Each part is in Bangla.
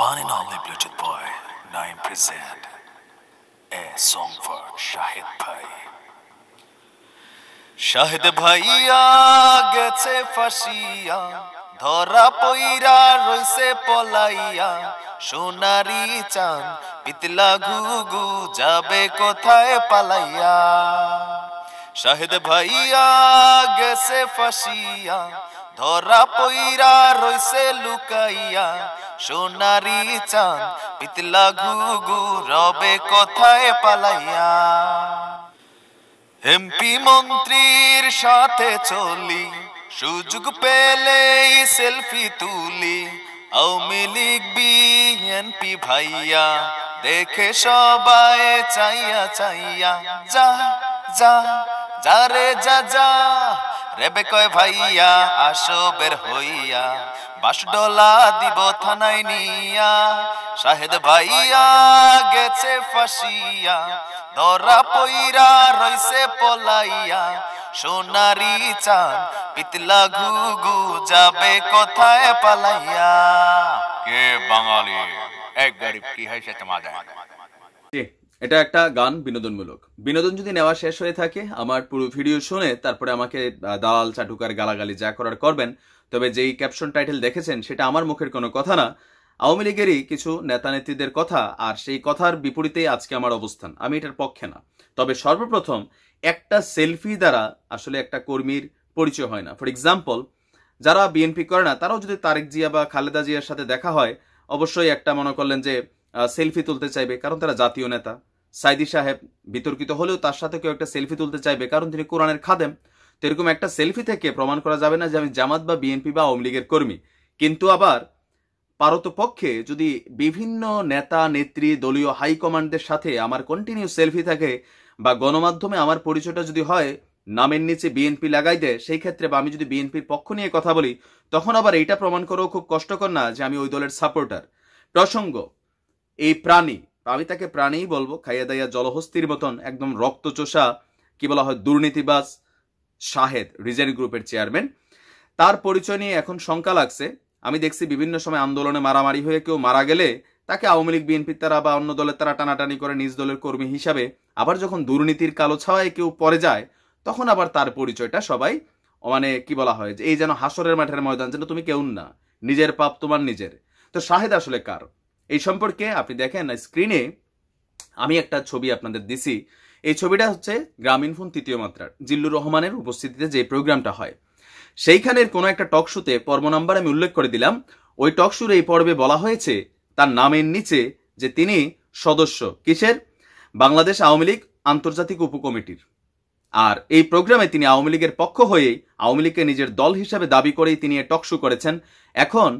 One and only Bluetooth boy, Naim present a song for Shahid Bhai. Shahid Bhaiya গেছে ফাঁসিয়া, ধরা পইরা রইছে পলাইয়া, সোনারি চাঁদ পিতলা ঘুঘু যাবে কোথায় পালাইয়া। শাহিদ ভাইয়া গেছে ফাঁসিয়া, ধরা পইরা রইছে লুকাইয়া, সোনারি চাঁদ পিতলা ঘুঘু রবে কোথায় পালাইয়া। এমপি মন্ত্রীর সাথে চলি, সুযোগ পেলেই সেলফি তুলি, আওয়ামী লীগ বিএনপি ভাইয়া দেখে সবাই চাইয়া চাইয়া, যা যা যা রে যা যা রেবে কয় ভাইয়া আসো বের হইয়া, বাঁশডোলা দিব থানায় নিয়া। শাহেদ ভাইয়া গেছে ফাঁসিয়া, ধরা পইরা রইছে পলাইয়া, সোনারি চাঁদ পিতলা ঘুঘু যাবে কোথায় পালাইয়া। কে বাঙালি এক গরিব কি হয়েছে তোমাদের? এটা একটা গান বিনোদনমূলক। বিনোদন যদি নেওয়া শেষ হয়ে থাকে, আমার পুরো ভিডিও শুনে তারপরে আমাকে দালাল চাটুকার গালাগালি যা করার করবেন। তবে যেই ক্যাপশন টাইটেল দেখেছেন সেটা আমার মুখের কোনো কথা না, আওয়ামী লীগেরই কিছু নেতা নেত্রীদের কথা, আর সেই কথার বিপরীতেই আজকে আমার অবস্থান। আমি এটার পক্ষে না। তবে সর্বপ্রথম একটা সেলফি দ্বারা আসলে একটা কর্মীর পরিচয় হয় না। ফর এক্সাম্পল, যারা বিএনপি করে না তারাও যদি তারেক জিয়া বা খালেদা জিয়ার সাথে দেখা হয়, অবশ্যই একটা মনে করলেন যে সেলফি তুলতে চাইবে, কারণ তারা জাতীয় নেতা। সাইদি সাহেব বিতর্কিত হলেও তার সাথে কেউ একটা সেলফি তুলতে চাইবে, কারণ তিনি কোরআনের খাদেম। তো এরকম একটা সেলফি থেকে প্রমাণ করা যাবে না যে আমি জামাত বা বিএনপি বা আওয়ামী লীগের কর্মী। কিন্তু আবার পারতপক্ষে যদি বিভিন্ন নেতা নেত্রী দলীয় হাইকমান্ডদের সাথে আমার কন্টিনিউ সেলফি থাকে, বা গণমাধ্যমে আমার পরিচয়টা যদি হয় নামের নিচে বিএনপি লাগাই দেয়, সেই ক্ষেত্রে বা আমি যদি বিএনপির পক্ষ নিয়ে কথা বলি, তখন আবার এইটা প্রমাণ করেও খুব কষ্টকর না যে আমি ওই দলের সাপোর্টার। প্রসঙ্গ, এই প্রাণী, আমি তাকে প্রাণীই বলবো, খাইয়া দাইয়া জলহস্তির মতন একদম রক্তচোষা, কি বলা হয়, দুর্নীতিবাজ শাহেদ, রিজেন্ট গ্রুপের চেয়ারম্যান, তার পরিচয় নিয়ে এখন শঙ্কা লাগছে। আমি দেখছি বিভিন্ন সময় আন্দোলনে মারামারি হয়ে কেউ মারা গেলে তাকে আওয়ামী লীগ বিএনপির তারা বা অন্য দলের তারা টানাটানি করে নিজ দলের কর্মী হিসাবে। আবার যখন দুর্নীতির কালো ছাওয়ায় কেউ পরে যায়, তখন আবার তার পরিচয়টা সবাই মানে কি বলা হয় যে এই যেন হাসরের মাঠের ময়দান, যেন তুমি কেউ না, নিজের পাপ তোমার নিজের। তো শাহেদ আসলে কার, এই সম্পর্কে আপনি দেখেন স্ক্রিনে আমি একটা ছবি আপনাদের দিছি। এই ছবিটা হচ্ছে গ্রামীণফোন তৃতীয় মাত্রার জিল্লুর রহমানের উপস্থিতিতে যে প্রোগ্রামটা হয়, সেইখানের কোনো একটা টক শোতে পর্ব নাম্বার আমি উল্লেখ করে দিলাম। ওই টক শোর এই পর্বে বলা হয়েছে তার নামের নিচে যে তিনি সদস্য কিসের, বাংলাদেশ আওয়ামী লীগ আন্তর্জাতিক উপকমিটির। আর এই প্রোগ্রামে তিনি আওয়ামী লীগের পক্ষ হয়েই আওয়ামী লীগকে নিজের দল হিসাবে দাবি করেই তিনি টক শো করেছেন। এখন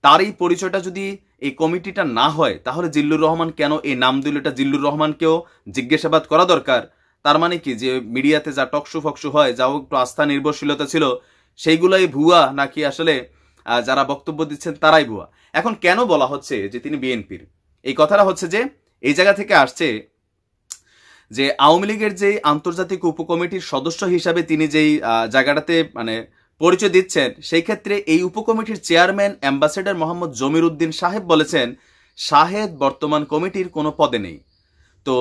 তার এই পরিচয়টা যদি এই কমিটিটা না হয়, তাহলে জিল্লুর রহমান কেন এই নাম দিল, এটা জিল্লুর রহমানকেও জিজ্ঞাসাবাদ করা দরকার। তার মানে কি যে মিডিয়াতে যা টকশো ফকশো হয়, যাও একটু আস্থা নির্ভরশীলতা ছিল, সেইগুলাই ভুয়া, নাকি আসলে যারা বক্তব্য দিচ্ছেন তারাই ভুয়া? এখন কেন বলা হচ্ছে যে তিনি বিএনপির, এই কথাটা হচ্ছে যে এই জায়গা থেকে আসছে যে আওয়ামী লীগের যে আন্তর্জাতিক উপকমিটির সদস্য হিসাবে তিনি যেই জায়গাটাতে মানে পরিচয় দিচ্ছেন, সেই ক্ষেত্রে এই উপকমিটির চেয়ারম্যান অ্যাম্বাসেডর মোহাম্মদ জমির উদ্দিন সাহেব বলেছেন শাহেদ বর্তমান কমিটির কোনো পদে নেই। তো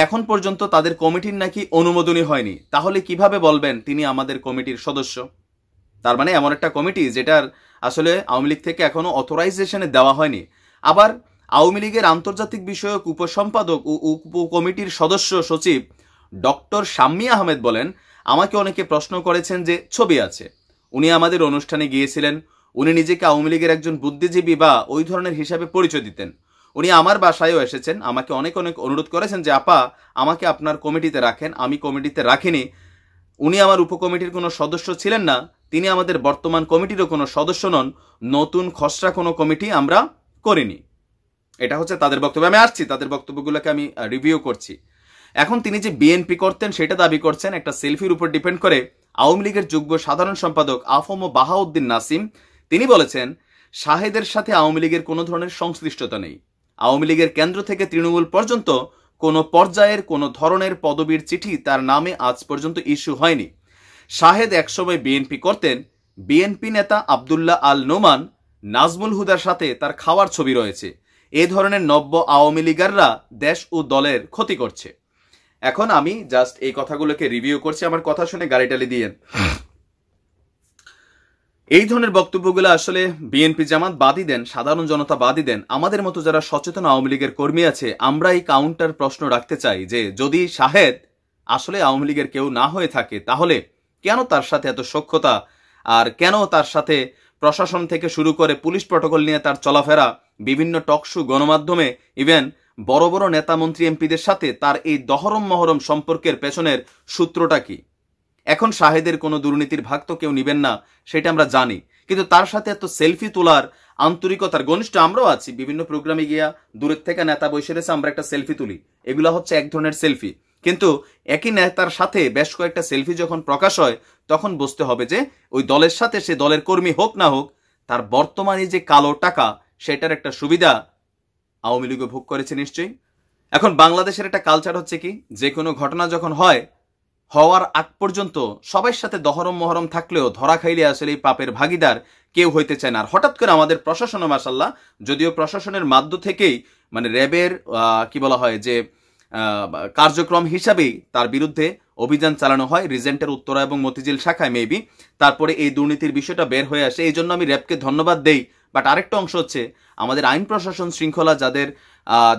এখন পর্যন্ত তাদের কমিটির নাকি অনুমোদনই হয়নি, তাহলে কিভাবে বলবেন তিনি আমাদের কমিটির সদস্য? তার মানে এমন একটা কমিটি যেটার আসলে আওয়ামী লীগ থেকে এখনো অথরাইজেশনে দেওয়া হয়নি। আবার আওয়ামী লীগের আন্তর্জাতিক বিষয়ক উপসম্পাদক ও উপকমিটির সদস্য সচিব ডক্টর শাম্মী আহমেদ বলেন, আমাকে অনেকে প্রশ্ন করেছেন যে ছবি আছে, উনি আমাদের অনুষ্ঠানে গিয়েছিলেন, উনি নিজেকে আওয়ামী লীগের একজন বুদ্ধিজীবী বা ওই ধরনের হিসাবে পরিচয় দিতেন, উনি আমার বাসায়ও এসেছেন, আমাকে অনেক অনুরোধ করেছেন যে আপা আমাকে আপনার কমিটিতে রাখেন, আমি কমিটিতে রাখিনি। উনি আমার উপকমিটির কোনো সদস্য ছিলেন না, তিনি আমাদের বর্তমান কমিটিরও কোনো সদস্য নন, নতুন খসড়া কোনো কমিটি আমরা করিনি। এটা হচ্ছে তাদের বক্তব্য। আমি আসছি, তাদের বক্তব্যগুলোকে আমি রিভিউ করছি। এখন তিনি যে বিএনপি করতেন সেটা দাবি করছেন একটা সেলফির উপর ডিপেন্ড করে। আওয়ামী লীগের যুগ্ম সাধারণ সম্পাদক আফম বাহাউদ্দিন নাসিম তিনি বলেছেন শাহেদের সাথে আওয়ামী লীগের কোনো ধরনের সংশ্লিষ্টতা নেই। আওয়ামী লীগের কেন্দ্র থেকে তৃণমূল পর্যন্ত কোনো পর্যায়ের কোনো ধরনের পদবীর চিঠি তার নামে আজ পর্যন্ত ইস্যু হয়নি। শাহেদ একসময় বিএনপি করতেন। বিএনপি নেতা আব্দুল্লাহ আল নোমান নাজমুল হুদার সাথে তার খাওয়ার ছবি রয়েছে। এই ধরনের নব্য আওয়ামী লীগাররা দেশ ও দলের ক্ষতি করছে। এখন আমি জাস্ট এই কথাগুলোকে রিভিউ করছি, আমার কথা শুনে গাড়ি টালি দিয়েন। এই ধরনের বক্তব্যগুলো আসলে বিএনপি জামাত বাদই দেন, সাধারণ জনতা বাদই দেন, আমাদের মতো যারা সচেতন আওয়ামী লীগের কর্মী আছে, আমরা এই কাউন্টার প্রশ্ন রাখতে চাই যে যদি শাহেদ আসলে আওয়ামী লীগের কেউ না হয়ে থাকে তাহলে কেন তার সাথে এত সখ্যতা, আর কেন তার সাথে প্রশাসন থেকে শুরু করে পুলিশ প্রটোকল নিয়ে তার চলাফেরা, বিভিন্ন টকশো গণমাধ্যমে, ইভেন বড় বড় নেতা মন্ত্রী এমপিদের সাথে তার এই দহরম মহরম সম্পর্কের পেছনের সূত্রটা কি? এখন শাহেদের কোনো দুর্নীতির ভাগ তো কেউ নিবেন না, সেটা আমরা জানি, কিন্তু তার সাথে এত সেলফি তোলার আন্তরিকতার ঘনিষ্ঠ আমরাও আছি। বিভিন্ন প্রোগ্রামে গিয়া দূরের থেকে নেতা বসে রয়েছে, আমরা একটা সেলফি তুলি, এগুলা হচ্ছে এক ধরনের সেলফি। কিন্তু একই নেতার সাথে বেশ কয়েকটা সেলফি যখন প্রকাশ হয় তখন বুঝতে হবে যে ওই দলের সাথে সে দলের কর্মী হোক না হোক, তার বর্তমানে যে কালো টাকা সেটার একটা সুবিধা আওয়ামী লীগও ভোগ করেছে নিশ্চয়ই। এখন বাংলাদেশের একটা কালচার হচ্ছে কি, যে কোনো ঘটনা যখন হওয়ার আগ পর্যন্ত সবার সাথে দহরম মহরম থাকলেও ধরা খাইলে আসলে এই পাপের ভাগিদার কেউ হইতে চায় না। আর হঠাৎ করে আমাদের প্রশাসনও মাশাআল্লাহ, যদিও প্রশাসনের মাধ্য থেকেই মানে র্যাবের কি বলা হয় যে কার্যক্রম হিসাবেই তার বিরুদ্ধে অভিযান চালানো হয় রিজেন্টের উত্তরা এবং মতিঝিল শাখায় মেবি, তারপরে এই দুর্নীতির বিষয়টা বের হয়ে আসে, এই জন্য আমি র্যাবকে ধন্যবাদ দেই। বাট আরেকটা অংশ হচ্ছে আমাদের আইন প্রশাসন শৃঙ্খলা যাদের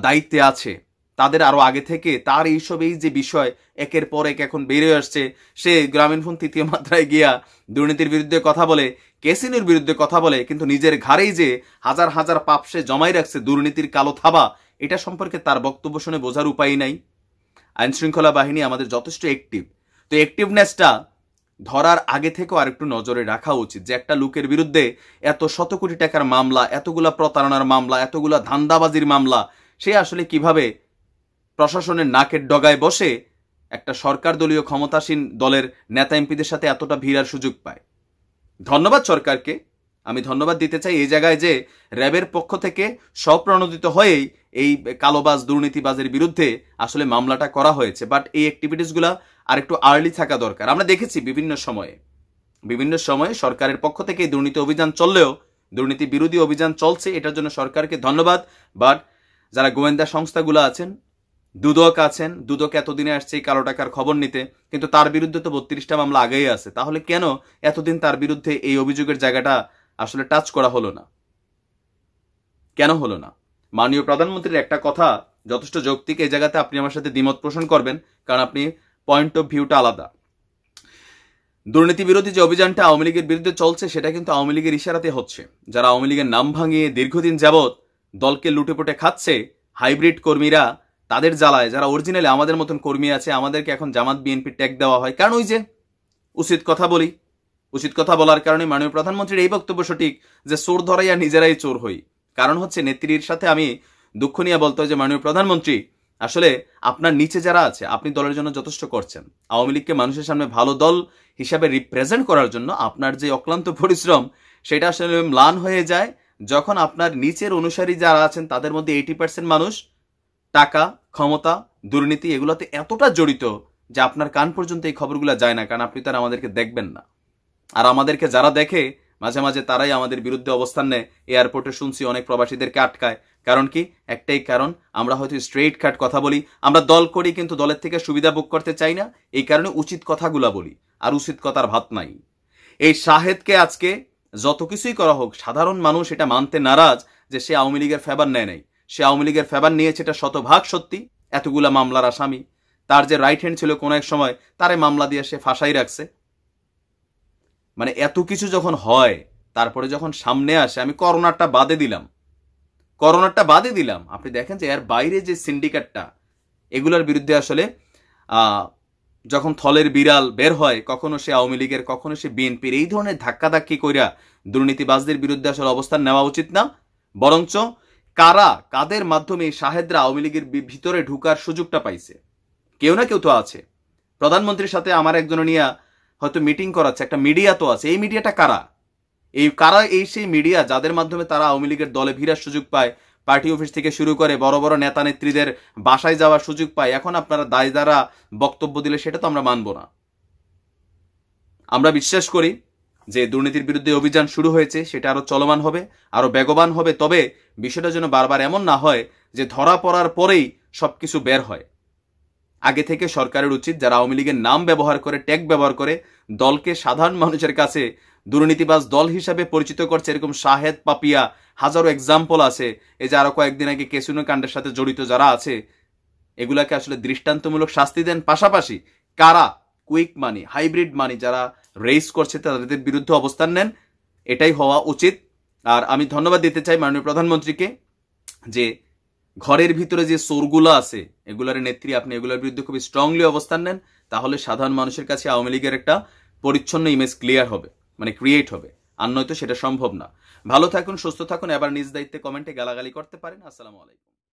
দায়িত্বে আছে তাদের আরো আগে থেকে তার এইসব এই যে বিষয় একের পর এক এখন বেরিয়ে আসছে, সে গ্রামীণফোন তৃতীয় মাত্রায় গিয়া দুর্নীতির বিরুদ্ধে কথা বলে, কেসিনের বিরুদ্ধে কথা বলে, কিন্তু নিজের ঘাড়েই যে হাজার হাজার পাপ সে জমাই রাখছে দুর্নীতির কালো থাবা, এটা সম্পর্কে তার বক্তব্য শুনে বোঝার উপায় নাই। আইন শৃঙ্খলা বাহিনী আমাদের যথেষ্ট অ্যাক্টিভ, তো অ্যাক্টিভনেসটা ধরার আগে থেকেও আরেকটু নজরে রাখা উচিত যে একটা লোকের বিরুদ্ধে এত শত কোটি টাকার মামলা, এতগুলা প্রতারণার মামলা, এতগুলা ধান্দাবাজির মামলা, সে আসলে কিভাবে প্রশাসনের নাকের ডগায় বসে একটা সরকার দলীয় ক্ষমতাসীন দলের নেতা এমপিদের সাথে এতটা ভিড়ার সুযোগ পায়। ধন্যবাদ সরকারকে, আমি ধন্যবাদ দিতে চাই এই জায়গায় যে র্যাবের পক্ষ থেকে স্বপ্রণোদিত হয়েই এই কালোবাজ দুর্নীতিবাজের বিরুদ্ধে আসলে মামলাটা করা হয়েছে। বাট এই অ্যাক্টিভিটিসগুলো আর একটু আর্লি থাকা দরকার। আমরা দেখেছি বিভিন্ন সময়ে সরকারের পক্ষ থেকে দুর্নীতি অভিযান চললেও, দুর্নীতি বিরোধী অভিযান চলছে, এটার জন্য সরকারকে ধন্যবাদ। বাট যারা গোয়েন্দা সংস্থাগুলো আছেন, দুদক আছেন, দুদক এতদিনে আসছে এই কালো টাকার খবর নিতে, কিন্তু তার বিরুদ্ধে তো 32টা মামলা আগেই আছে, তাহলে কেন এতদিন তার বিরুদ্ধে এই অভিযোগের জায়গাটা আসলে টাচ করা হলো না? কেন হলো না? মাননীয় প্রধানমন্ত্রীর একটা কথা যথেষ্ট যৌক্তিক, এই জায়গাতে আপনি আমার সাথে দ্বিমত পোষণ করবেন, কারণ আপনি পয়েন্ট অফ ভিউটা আলাদা। দুর্নীতি বিরোধী যে অভিযানটা আওয়ামী লীগের বিরুদ্ধে চলছে সেটা কিন্তু আওয়ামী লীগের ইশারাতে হচ্ছে। যারা আওয়ামী লীগের নাম ভাঙিয়ে দীর্ঘদিন যাবৎ দলকে লুটেপুটে খাচ্ছে, হাইব্রিড কর্মীরা, তাদের জ্বালায় যারা অরিজিনালি আমাদের মতন কর্মী আছে, আমাদেরকে এখন জামাত বিএনপি ট্যাগ দেওয়া হয়। কারণ ওই যে উচিত কথা বলার কারণে মাননীয় প্রধানমন্ত্রীর এই বক্তব্য সঠিক যে চোর ধরাইয়া নিজেরাই চোর হই। কারণ হচ্ছে নেত্রীর সাথে আমি দুঃখ নিয়ে বলতে হয় যে মাননীয় প্রধানমন্ত্রী আসলে আপনার নিচে যারা আছে, আপনি দলের জন্য যথেষ্ট করছেন, আওয়ামী লীগকে মানুষের সামনে ভালো দল হিসাবে রিপ্রেজেন্ট করার জন্য আপনার যে অক্লান্ত পরিশ্রম সেটা আসলে ম্লান হয়ে যায় যখন আপনার নিচের অনুসারী যারা আছেন তাদের মধ্যে 80% মানুষ টাকা, ক্ষমতা, দুর্নীতি এগুলোতে এতটা জড়িত যে আপনার কান পর্যন্ত এই খবরগুলো যায় না, কারণ আপনি তারা আমাদেরকে দেখবেন না। আর আমাদেরকে যারা দেখে মাঝে মাঝে তারাই আমাদের বিরুদ্ধে অবস্থান নেয়। এয়ারপোর্টে শুনছি অনেক প্রবাসীদেরকে আটকায়, কারণ কি? একটাই কারণ, আমরা হয়তো স্ট্রেইট কাট কথা বলি, আমরা দল করি কিন্তু দলের থেকে সুবিধা ভোগ করতে চাই না, এই কারণে উচিত কথাগুলা বলি, আর উচিত কথার ভাত নাই। এই শাহেদকে আজকে যত কিছুই করা হোক, সাধারণ মানুষ এটা মানতে নারাজ যে সে আওয়ামী লীগের ফেভার নেয় নাই। সে আওয়ামী লীগের ফেভার নিয়েছে, এটা শতভাগ সত্যি। এতগুলা মামলার আসামি, তার যে রাইট হ্যান্ড ছিল কোন এক সময়, তারে মামলা দিয়ে সে ফাঁসাই রাখছে। মানে এত কিছু যখন হয়, তারপরে যখন সামনে আসে, আমি করোনাটা বাদে দিলাম, আপনি দেখেন যে এর বাইরে যে সিন্ডিকেটটা, এগুলোর বিরুদ্ধে আসলে যখন থলের বিড়াল বের হয়, কখনো সে আওয়ামী লীগের, কখনো সে বিএনপির, এই ধরনের ধাক্কাধাক্কি কইরা দুর্নীতিবাজদের বিরুদ্ধে আসলে অবস্থান নেওয়া উচিত না। বরঞ্চ কাদের মাধ্যমে শাহেদরা আওয়ামী লীগের ভিতরে ঢুকার সুযোগটা পাইছে, কেউ না কেউ তো আছে। প্রধানমন্ত্রীর সাথে আমার একজন নিয়ে হয়তো মিটিং করাচ্ছে, একটা মিডিয়া তো আছে। এই মিডিয়াটা কারা? এই সেই মিডিয়া যাদের মাধ্যমে তারা আওয়ামী লীগের দলে ভিড়ার সুযোগ পায়, পার্টি অফিস থেকে শুরু করে বড় বড় নেতা নেত্রীদের বাসায় যাওয়ার সুযোগ পায়। এখন আপনারা দায় দ্বারা বক্তব্য দিলে সেটা তো আমরা মানব না। আমরা বিশ্বাস করি যে দুর্নীতির বিরুদ্ধে অভিযান শুরু হয়েছে সেটা আরো চলমান হবে, আরো বেগবান হবে। তবে বিষয়টা যেন বারবার এমন না হয় যে ধরা পড়ার পরেই সবকিছু বের হয়। আগে থেকে সরকারের উচিত যারা আওয়ামী লীগের নাম ব্যবহার করে, ট্যাগ ব্যবহার করে দলকে সাধারণ মানুষের কাছে দুর্নীতিবাজ দল হিসাবে পরিচিত করছে, এরকম শাহেদ পাপিয়া হাজারো এক্সাম্পল আছে। এই যে আরো কয়েকদিন আগে কেসিনো কাণ্ডের সাথে জড়িত যারা আছে, এগুলাকে আসলে দৃষ্টান্তমূলক শাস্তি দেন। পাশাপাশি কারা কুইক মানি, হাইব্রিড মানি যারা রেইস করছে তাদের বিরুদ্ধে অবস্থান নেন, এটাই হওয়া উচিত। আর আমি ধন্যবাদ দিতে চাই মাননীয় প্রধানমন্ত্রীকে যে ঘরের ভিতরে যে চোরগুলো আছে এগুলার নেত্রী, আপনি এগুলোর বিরুদ্ধে খুবই স্ট্রংলি অবস্থান নেন, তাহলে সাধারণ মানুষের কাছে আওয়ামী লীগের একটা পরিচ্ছন্ন ইমেজ ক্লিয়ার হবে, মানে ক্রিয়েট হবে। আর নয়তো সেটা সম্ভব না। ভালো থাকুন, সুস্থ থাকুন। এবার নিজ দায়িত্বে কমেন্টে গালাগালি করতে পারেন। আসসালামু আলাইকুম।